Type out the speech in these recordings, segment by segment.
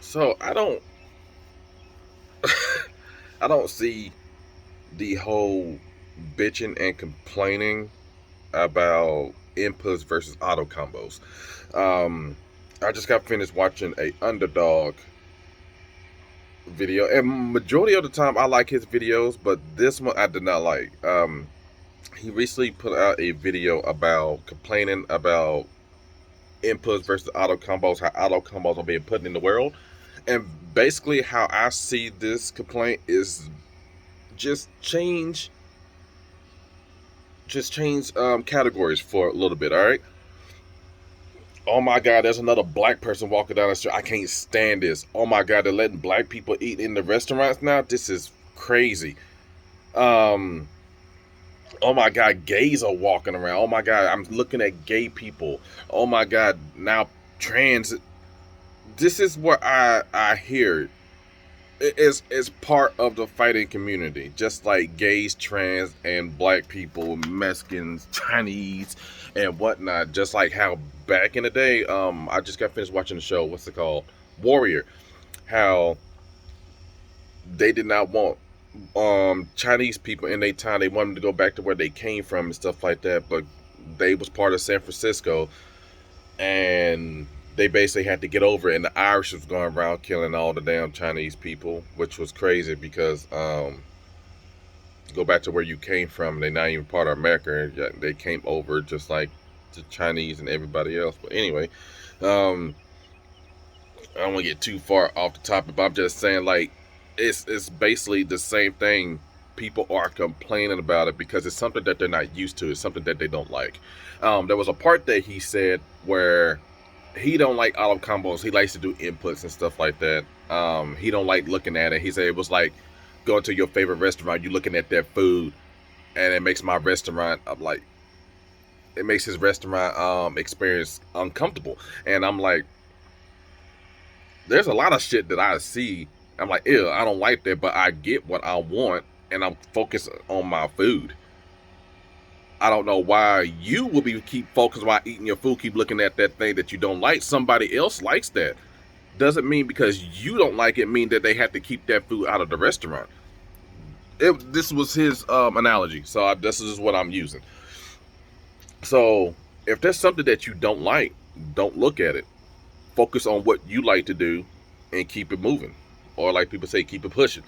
So I don't see the whole bitching and complaining about inputs versus auto combos. Um, I just got finished watching a underdog video, and majority of the time I like his videos, but this one I did not like. He recently put out a video about complaining about inputs versus auto combos, how auto combos are being put in the world, and basically how I see this complaint is just change categories for a little bit. All right. Oh my God, there's another black person walking down the street. I can't stand this. Oh my God, they're letting black people eat in the restaurants now. This is crazy. Um, oh my God, gays are walking around. Oh my God, I'm looking at gay people. Oh my God, now trans. This is what I hear. It's part of the fighting community, just like gays, trans, and black people, Mexicans, Chinese, and whatnot. Just like how back in the day, I just got finished watching the show. What's it called? Warrior. How they did not want Chinese people in their time. They wanted to go back to where they came from and stuff like that. But they was part of San Francisco, and they basically had to get over it. And the Irish was going around killing all the damn Chinese people, which was crazy because go back to where you came from. They're not even part of America. They came over just like the Chinese and everybody else. But anyway, um, I don't want to get too far off the topic, but I'm just saying like it's basically the same thing. People are complaining about it because it's something that they're not used to. It's something that they don't like. There was a part that he said where he don't like auto combos. He likes to do inputs and stuff like that. He don't like looking at it. He said it was like going to your favorite restaurant. You looking at that food, and it makes my restaurant. I'm like, it makes his restaurant experience uncomfortable. And I'm like, there's a lot of shit that I see. I'm like, ew, I don't like that, but I get what I want, and I'm focused on my food. I don't know why you will be keep focused while eating your food, keep looking at that thing that you don't like. Somebody else likes that. Doesn't mean because you don't like it mean that they have to keep that food out of the restaurant. This was his analogy, so this is what I'm using. So if there's something that you don't like, don't look at it. Focus on what you like to do and keep it moving. Or like people say, keep it pushing.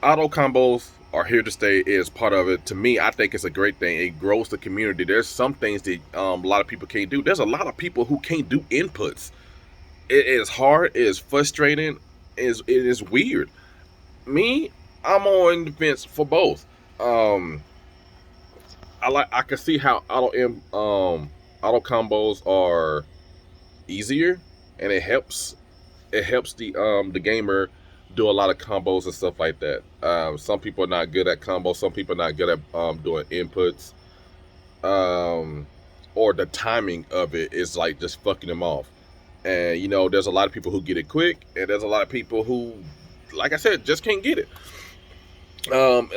Auto combos are here to stay. Is part of it. To me, I think it's a great thing. It grows the community. There's some things that a lot of people can't do. There's a lot of people who can't do inputs. It is hard. It is frustrating. It is weird. Me, I'm on the fence for both. Um, I can see how auto combos are easier, and it helps the gamer do a lot of combos and stuff like that. Some people are not good at combos. Some people are not good at doing inputs. Um, or the timing of it is like just fucking them off. And there's a lot of people who get it quick, and there's a lot of people who, like I said, just can't get it.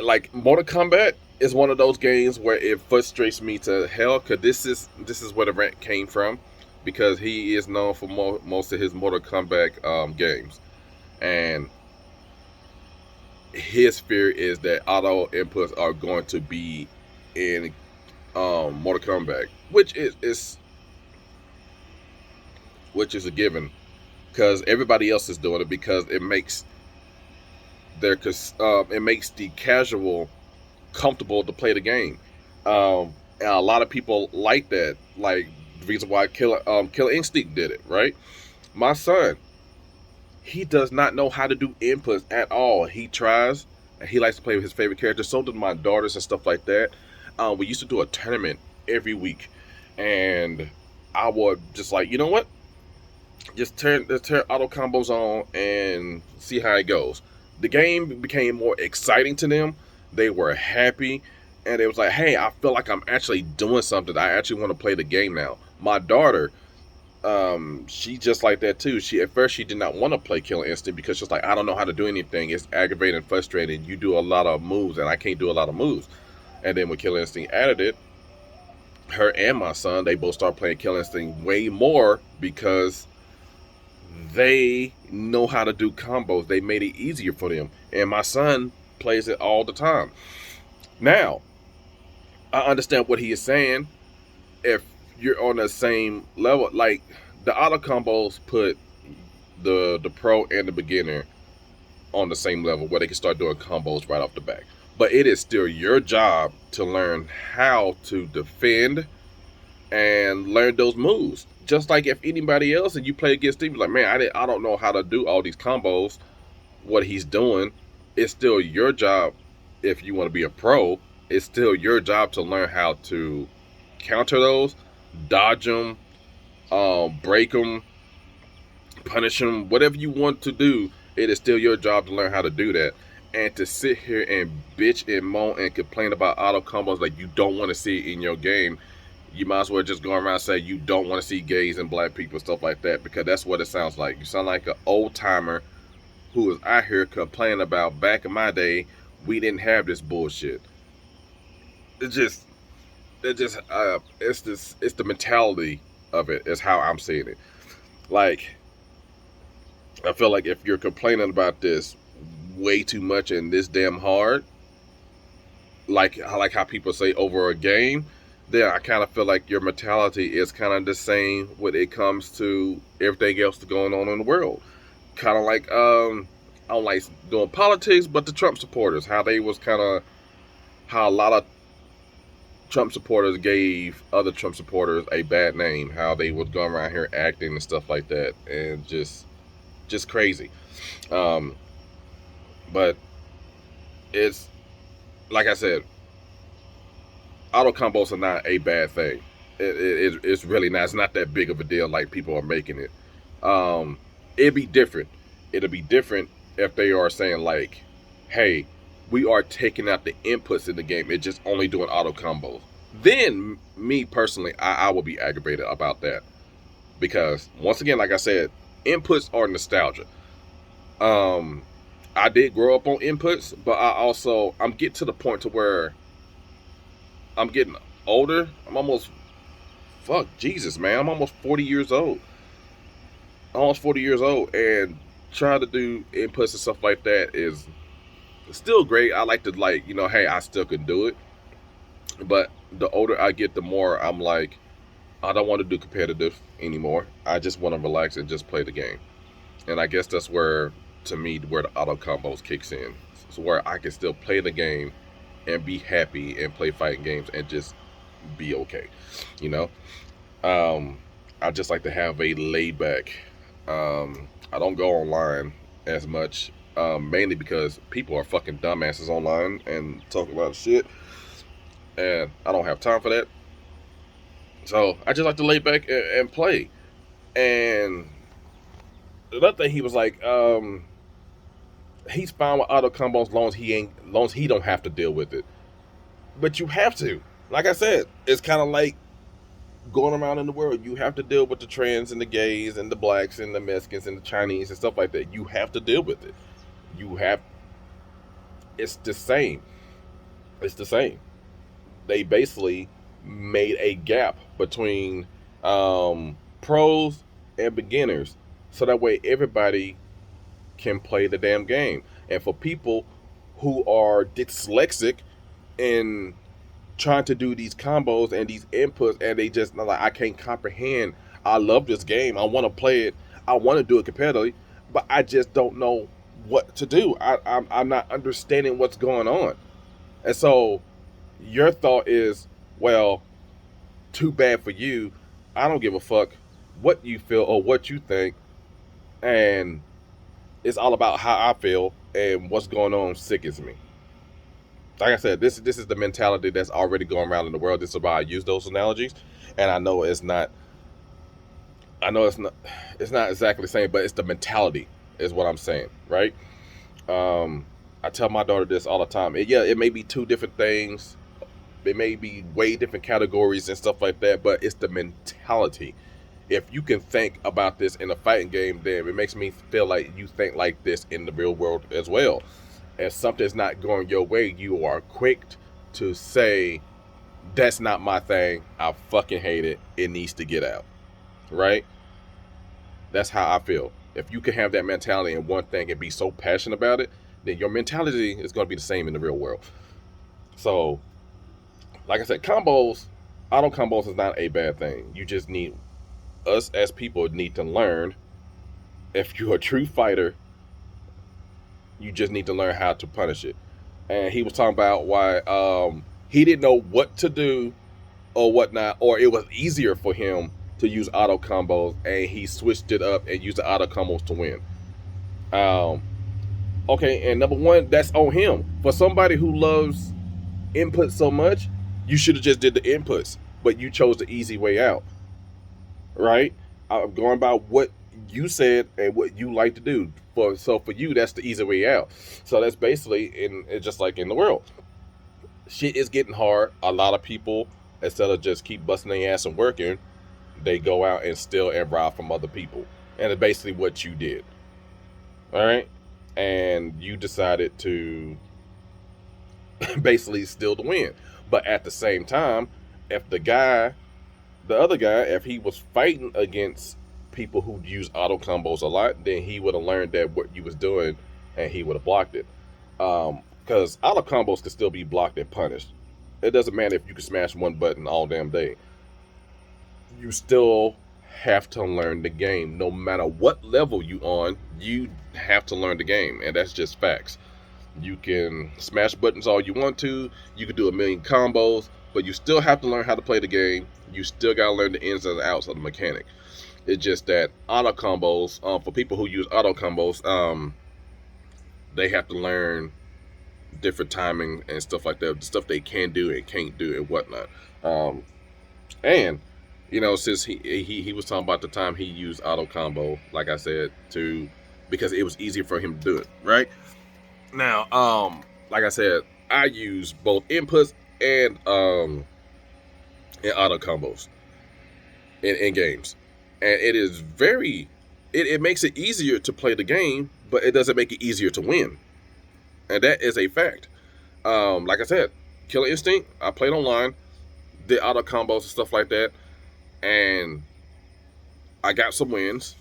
Like Mortal Kombat is one of those games where it frustrates me to hell because this is where the rant came from, because he is known for most of his Mortal Kombat games, and his fear is that auto inputs are going to be in Mortal Kombat, which is a given because everybody else is doing it because it makes the casual comfortable to play the game. And a lot of people like that. Like the reason why Killer Instinct did it, right? My son, he does not know how to do inputs at all. He tries, and he likes to play with his favorite character. So do my daughters and stuff like that. We used to do a tournament every week, and I would just like, you know what? Let's turn auto combos on and see how it goes. The game became more exciting to them. They were happy, and it was like, hey, I feel like I'm actually doing something. I actually want to play the game now. My daughter, she just like that too. She at first she did not want to play Killer Instinct because she's like, I don't know how to do anything. It's aggravating and frustrating. You do a lot of moves, and I can't do a lot of moves. And then when Killer Instinct added it, her and my son, they both started playing Killer Instinct way more because they know how to do combos. They made it easier for them. And my son plays it all the time. Now, I understand what he is saying. If you're on the same level, like the auto combos put the pro and the beginner on the same level where they can start doing combos right off the bat. But it is still your job to learn how to defend and learn those moves. Just like if anybody else and you play against him, like, man, I don't know how to do all these combos, what he's doing. It's still your job. If you want to be a pro, it's still your job to learn how to counter those, dodge them, break them, punish them, whatever you want to do. It is still your job to learn how to do that. And to sit here and bitch and moan and complain about auto combos like you don't want to see it in your game, you might as well just go around and say you don't want to see gays and black people, stuff like that, because that's what it sounds like. You sound like an old timer who is out here complaining about back in my day, we didn't have this bullshit. It's the mentality of it is how I'm seeing it. Like, I feel like if you're complaining about this way too much and this damn hard, like how people say over a game, then I kind of feel like your mentality is kind of the same when it comes to everything else that's going on in the world. Kind of like I don't like doing politics, but the Trump supporters, how a lot of Trump supporters gave other Trump supporters a bad name, how they was going around here acting and stuff like that, and just crazy. But it's like I said, auto combos are not a bad thing. It's really not. It's not that big of a deal like people are making it. It'd be different. It'll be different if they are saying like, "Hey, we are taking out the inputs in the game. It's just only doing auto combos." Then, me personally, I will be aggravated about that because once again, like I said, inputs are nostalgia. I did grow up on inputs, but I'm getting to the point to where I'm getting older. I'm almost Jesus, man. I'm almost 40 years old. Almost 40 years old, and trying to do inputs and stuff like that is still great. I like to hey, I still can do it. But the older I get, the more I'm like, I don't want to do competitive anymore. I just want to relax and just play the game. And I guess that's where, to me, where the auto combos kicks in. So where I can still play the game and be happy and play fighting games and just be okay. You know? I just like to have a laid back. I don't go online as much, mainly because people are fucking dumbasses online and talk about shit. And I don't have time for that. So I just like to lay back and play. And another thing, he was like, he's fine with auto combos as long as he don't have to deal with it. But you have to. Like I said, it's kind of like going around in the world. You have to deal with the trans and the gays and the blacks and the Mexicans and the Chinese and stuff like that. You have to deal with it. It's the same. It's the same. They basically made a gap between pros and beginners, so that way everybody can play the damn game. And for people who are dyslexic and trying to do these combos and these inputs, and they just like, I can't comprehend. I love this game. I want to play it. I want to do it competitively, but I just don't know what to do. I'm not understanding what's going on. And so your thought is, well, too bad for you. I don't give a fuck what you feel or what you think. And it's all about how I feel, and what's going on sickens me. Like I said, this is the mentality that's already going around in the world. This is why I use those analogies. And I know it's not exactly the same, but it's the mentality is what I'm saying, right? I tell my daughter this all the time. It may be two different things. It may be way different categories and stuff like that, but it's the mentality. If you can think about this in a fighting game, then it makes me feel like you think like this in the real world as well. If something's not going your way, you are quick to say, that's not my thing. I fucking hate it. It needs to get out. Right? That's how I feel. If you can have that mentality in one thing and be so passionate about it, then your mentality is going to be the same in the real world. So, like I said, auto combos is not a bad thing. You just need, us as people need to learn. If you're a true fighter, you just need to learn how to punish it. And he was talking about why he didn't know what to do or whatnot, or it was easier for him to use auto combos, and he switched it up and used the auto combos to win. Um, okay, and number one, that's on him. For somebody who loves input so much, you should have just did the inputs, but you chose the easy way out, right? I'm going by what you said and what you like to do. For you, that's the easy way out. So that's basically it's just like in the world. Shit is getting hard. A lot of people, instead of just keep busting their ass and working, they go out and steal and rob from other people. And it's basically what you did. All right? And you decided to basically steal the win. But at the same time, if the other guy, if he was fighting against people who use auto combos a lot, then he would have learned that what you was doing, and he would have blocked it. Because auto combos can still be blocked and punished. It doesn't matter if you can smash one button all damn day. You still have to learn the game. No matter what level you on, you have to learn the game, and that's just facts. You can smash buttons all you want to. You can do a million combos, but you still have to learn how to play the game. You still got to learn the ins and outs of the mechanic. It's just that auto combos, for people who use auto combos, they have to learn different timing and stuff like that, the stuff they can do and can't do and whatnot. And since he was talking about the time he used auto combo, like I said, because it was easier for him to do it, right? Now, like I said, I use both inputs and auto combos in games. And it is it makes it easier to play the game, but it doesn't make it easier to win. And that is a fact. Like I said, Killer Instinct, I played online, did auto combos and stuff like that, and I got some wins,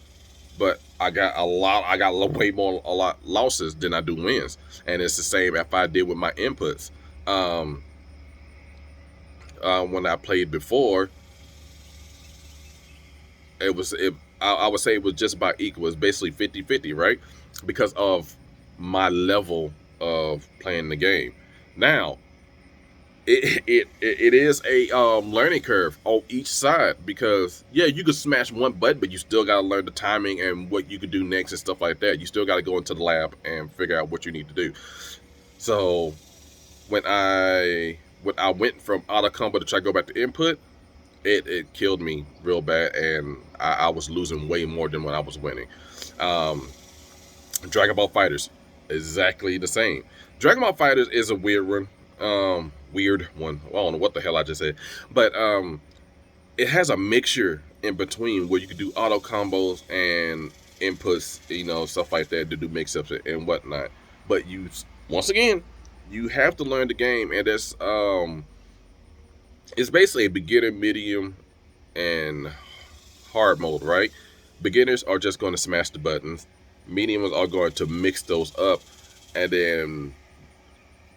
but I got a lot losses than I do wins. And it's the same if I did with my inputs. When I played before, I would say it was just about equal. It was basically 50-50, right? Because of my level of playing the game. Now, it is a learning curve on each side, because you could smash one button, but you still got to learn the timing and what you could do next and stuff like that. You still got to go into the lab and figure out what you need to do. So when I went from auto combo to try to go back to input, it killed me real bad, and I was losing way more than when I was winning. Dragon Ball FighterZ, exactly the same. Dragon Ball FighterZ is a weird one. I don't know what the hell I just said, but it has a mixture in between where you can do auto combos and inputs, stuff like that, to do mix-ups and whatnot. But once again, you have to learn the game, and that's it's basically a beginner, medium, and hard mode, right? Beginners are just going to smash the buttons. Mediums are going to mix those up, and then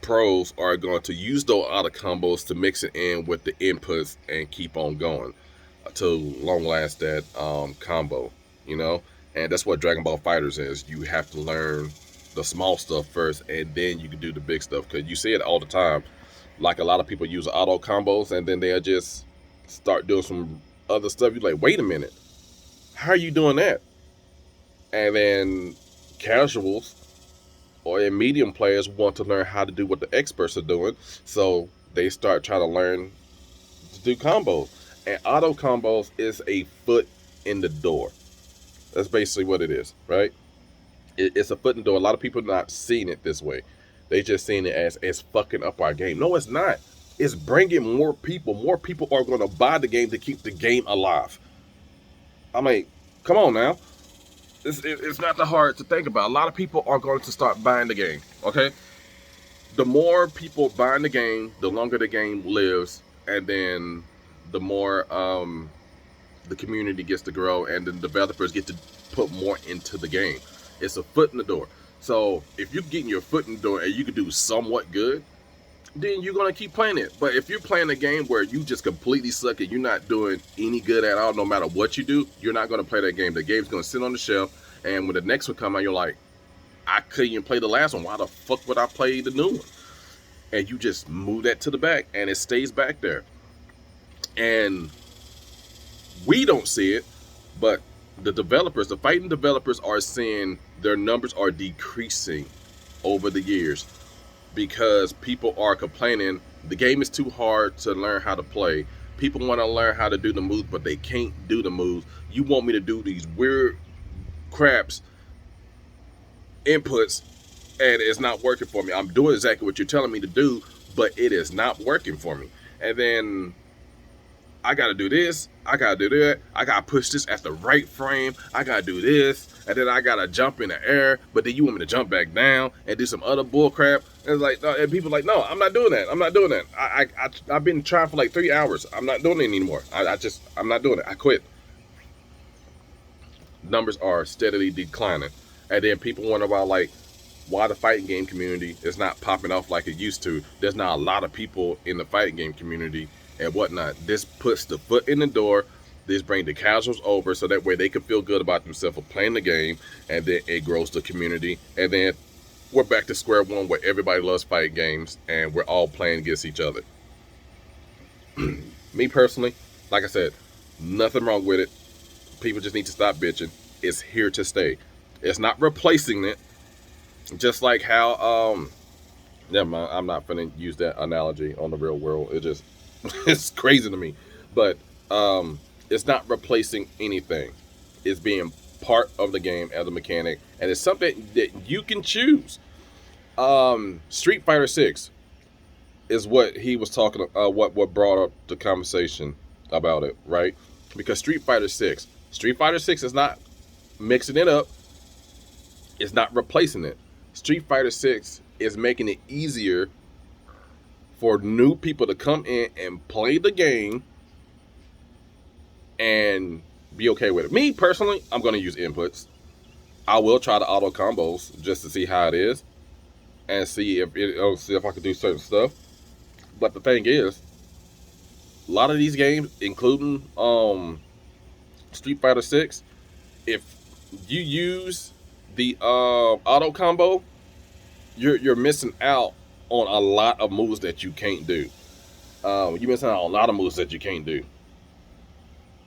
pros are going to use those auto combos to mix it in with the inputs and keep on going to long last that combo, and that's what Dragon Ball FighterZ is. You have to learn the small stuff first, and then you can do the big stuff, because you see it all the time. Like, a lot of people use auto combos, and then they'll just start doing some other stuff. You're like, wait a minute, how are you doing that? And then casuals or medium players want to learn how to do what the experts are doing, so they start trying to learn to do combos. And auto combos is a foot in the door. That's basically what it is, right? It's a foot in the door. A lot of people not seeing it this way. They just seeing it as it's fucking up our game. No, it's not. It's bringing more people. More people are going to buy the game to keep the game alive. I mean, come on now. It's not that hard to think about. A lot of people are going to start buying the game, okay? The more people buying the game, the longer the game lives, and then the more the community gets to grow, and the developers get to put more into the game. It's a foot in the door. So if you're getting your foot in the door and you can do somewhat good, then you're gonna keep playing it. But if you're playing a game where you just completely suck and you're not doing any good at all, no matter what you do, you're not gonna play that game. The game's gonna sit on the shelf, and when the next one comes out, you're like, I couldn't even play the last one. Why the fuck would I play the new one? And you just move that to the back, and it stays back there. And we don't see it, but the developers, the fighting developers, are seeing their numbers are decreasing over the years because people are complaining the game is too hard to learn how to play. People want to learn how to do the moves, but they can't do the moves. You want me to do these weird craps inputs, and it's not working for me. I'm doing exactly what you're telling me to do, but it is not working for me. And then I gotta do this, I gotta do that, I gotta push this at the right frame, I gotta do this, and then I gotta jump in the air, but then you want me to jump back down and do some other bull crap. And it's like, and people are like, no, I'm not doing that. I'm not doing that. I've been trying for like 3 hours. I'm not doing it anymore. I'm not doing it. I quit. Numbers are steadily declining. And then people wonder about like why the fighting game community is not popping off like it used to. There's not a lot of people in the fighting game community and whatnot. This puts the foot in the door. This brings the casuals over so that way they can feel good about themselves for playing the game, and then it grows the community. And then we're back to square one where everybody loves fighting games and we're all playing against each other. Me personally, like I said, nothing wrong with it. People just need to stop bitching. It's here to stay. It's not replacing it. Just like how never mind, I'm not gonna use that analogy on the real world. It just it's crazy to me. But it's not replacing anything. It's being part of the game as a mechanic, and it's something that you can choose. Street Fighter 6 is what he was talking what brought up the conversation about it, right? Because Street Fighter 6 is not mixing it up. It's not replacing it. Street Fighter 6 is making it easier for new people to come in and play the game and be okay with it. Me personally, I'm going to use inputs. I will try the auto combos just to see how it is and see if I can do certain stuff. But the thing is, a lot of these games, including Street Fighter 6, if you use the auto combo, you're missing out on a lot of moves that you can't do. You're missing out on a lot of moves that you can't do.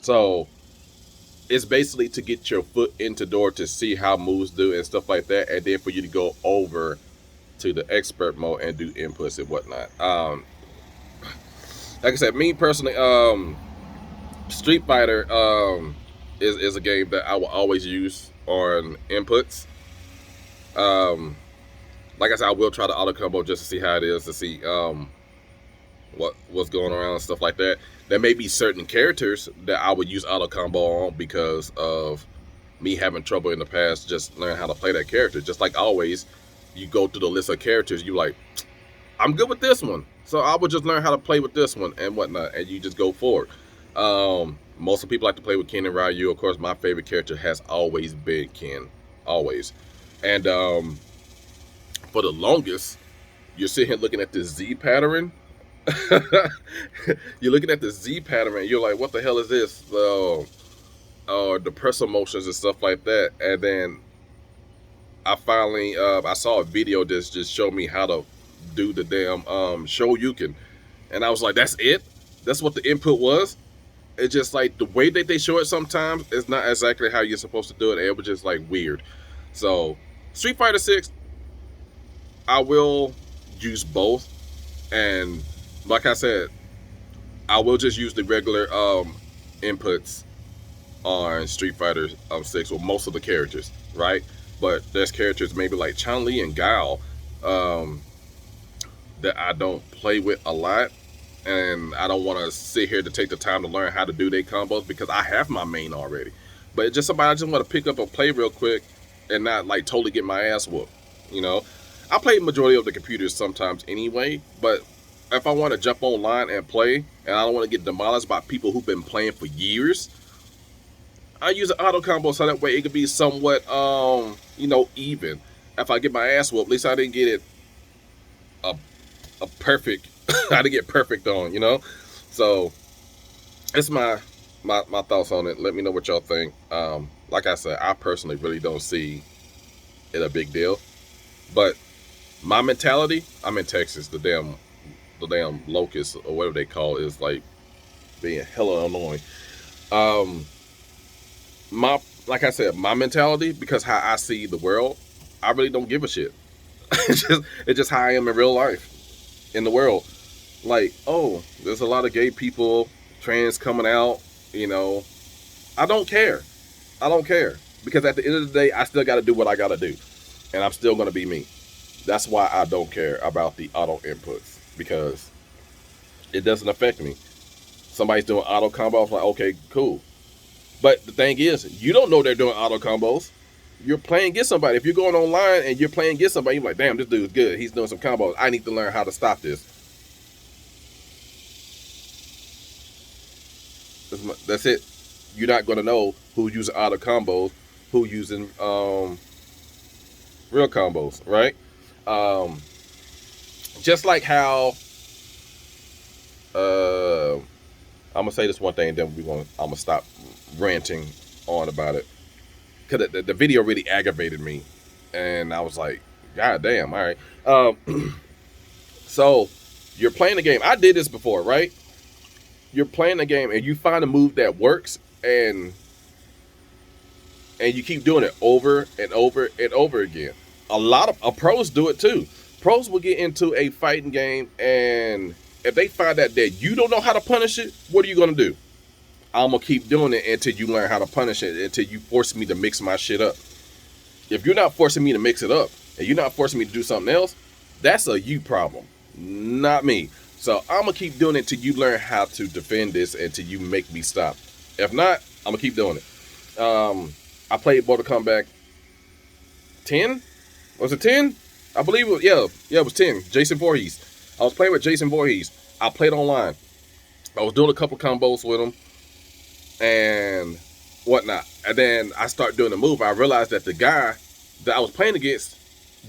So it's basically to get your foot into the door to see how moves do and stuff like that, and then for you to go over to the expert mode and do inputs and whatnot. Like I said, me personally, Street Fighter is a game that I will always use on inputs. Like I said, I will try the auto combo just to see how it is, to see what's going around and stuff like that. There may be certain characters that I would use auto combo on because of me having trouble in the past just learning how to play that character. Just like always, you go through the list of characters, you like, I'm good with this one, so I would just learn how to play with this one and whatnot, and you just go forward. Most of the people like to play with Ken and Ryu. Of course, my favorite character has always been Ken, always. And for the longest, you're sitting here looking at this Z pattern. You're looking at the Z pattern and you're like, what the hell is this? The pressure motions and stuff like that. And then I finally I saw a video that just showed me how to do the damn Shoryuken. And I was like, that's it? That's what the input was? It's just like the way that they show it sometimes is not exactly how you're supposed to do it. It was just like weird. So Street Fighter 6, I will use both. And like I said, I will just use the regular inputs on Street Fighter 6 with most of the characters, right? But there's characters maybe like Chun-Li and Guile that I don't play with a lot, and I don't want to sit here to take the time to learn how to do their combos because I have my main already. But it's just somebody I just want to pick up and play real quick and not like totally get my ass whooped, you know? I play majority of the computers sometimes anyway, but if I want to jump online and play and I don't want to get demolished by people who've been playing for years, I use an auto combo so that way it could be somewhat, even. If I get my ass whooped, at least I didn't get it a, a perfect. I didn't get perfect on, So it's my thoughts on it. Let me know what y'all think. Like I said, I personally really don't see it a big deal, but my mentality. I'm in Texas. The damn locust or whatever they call it is like being hella annoying. Um, my like I said, my mentality, because how I see the world, I really don't give a shit. It's just how I am in real life in the world. Like, oh, there's a lot of gay people, trans coming out. You know, I don't care. I don't care because at the end of the day, I still got to do what I got to do, and I'm still gonna be me. That's why I don't care about the auto inputs because it doesn't affect me. Somebody's doing auto combo, I'm like, okay, cool. But the thing is, you don't know they're doing auto combos. You're playing get somebody. If you're going online and you're playing get somebody, you're like, damn, this dude's good. He's doing some combos. I need to learn how to stop this. That's it. You're not going to know who's using auto combos, who's using real combos, right? Um, just like how I'm gonna say this one thing, and then I'm gonna stop ranting on about it because the video really aggravated me, and I was like, God damn, all right. So you're playing the game. I did this before, right? You're playing the game and you find a move that works, and you keep doing it over and over and over again. A lot of pros do it too. Pros will get into a fighting game, and if they find out that you don't know how to punish it, what are you gonna do? I'm gonna keep doing it until you learn how to punish it, until you force me to mix my shit up. If you're not forcing me to mix it up, and you're not forcing me to do something else, that's a you problem, not me. So I'm gonna keep doing it till you learn how to defend this, until you make me stop. If not, I'm gonna keep doing it. I played Mortal Kombat 10. Was it 10? I believe it was, yeah, it was 10. Jason Voorhees. I was playing with Jason Voorhees. I played online. I was doing a couple combos with him and whatnot. And then I started doing the move. I realized that the guy that I was playing against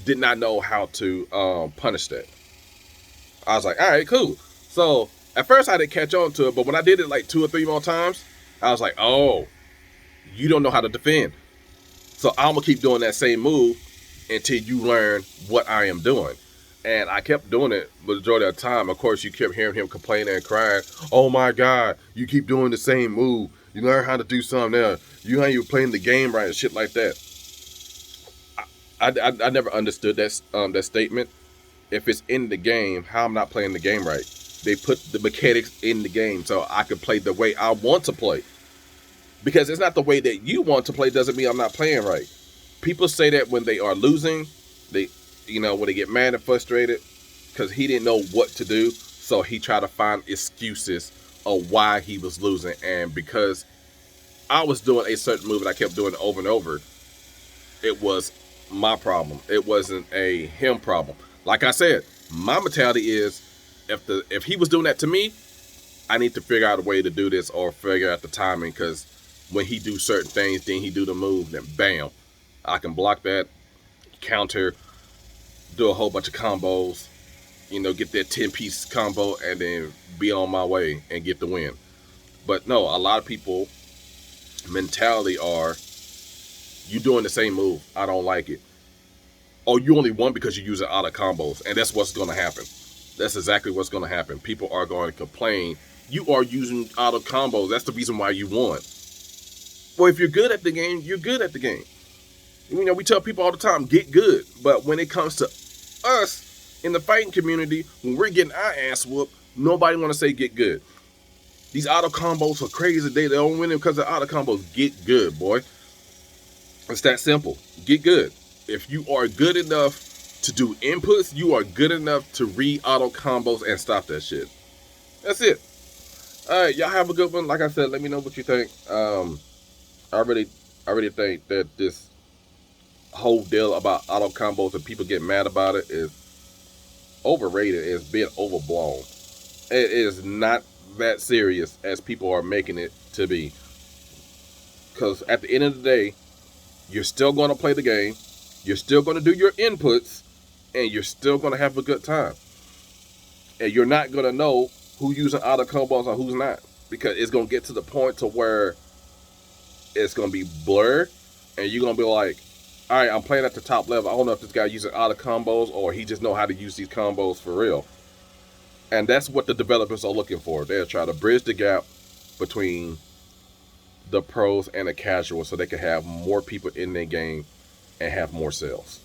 did not know how to punish that. I was like, all right, cool. So at first I didn't catch on to it, but when I did it like 2 or 3 more times, I was like, oh, you don't know how to defend. So I'm gonna keep doing that same move until you learn what I am doing. And I kept doing it the majority of the time. Of course, you kept hearing him complaining and crying, oh my God, you keep doing the same move. You learn how to do something else. You ain't even playing the game right and shit like that. I never understood that statement. If it's in the game, how I'm not playing the game right? They put the mechanics in the game so I can play the way I want to play. Because it's not the way that you want to play doesn't mean I'm not playing right. People say that when they are losing, when they get mad and frustrated, because he didn't know what to do, so he tried to find excuses of why he was losing. And because I was doing a certain move and I kept doing it over and over, it was my problem. It wasn't a him problem. Like I said, my mentality is if he was doing that to me, I need to figure out a way to do this or figure out the timing, because when he do certain things, then he do the move, then bam, I can block that, counter, do a whole bunch of combos, get that 10-piece combo, and then be on my way and get the win. But no, a lot of people mentality are, you doing the same move, I don't like it. Oh, you only won because you're using auto combos, and that's what's going to happen. That's exactly what's going to happen. People are going to complain, you are using auto combos, that's the reason why you won. Well, if you're good at the game, you're good at the game. We tell people all the time, get good. But when it comes to us in the fighting community, when we're getting our ass whooped, nobody want to say get good. These auto combos are crazy. They don't win them because of auto combos. Get good, boy. It's that simple. Get good. If you are good enough to do inputs, you are good enough to read auto combos and stop that shit. That's it. All right, y'all have a good one. Like I said, let me know what you think. I really think that this whole deal about auto combos and people get mad about it is overrated. It's been overblown. It is not that serious as people are making it to be. Because at the end of the day, you're still going to play the game, you're still going to do your inputs, and you're still going to have a good time. And you're not going to know who's using auto combos and who's not, because it's going to get to the point to where it's going to be blurred, and you're going to be like, all right, I'm playing at the top level. I don't know if this guy using auto combos or he just know how to use these combos for real. And that's what the developers are looking for. They're trying to bridge the gap between the pros and the casuals so they can have more people in their game and have more sales.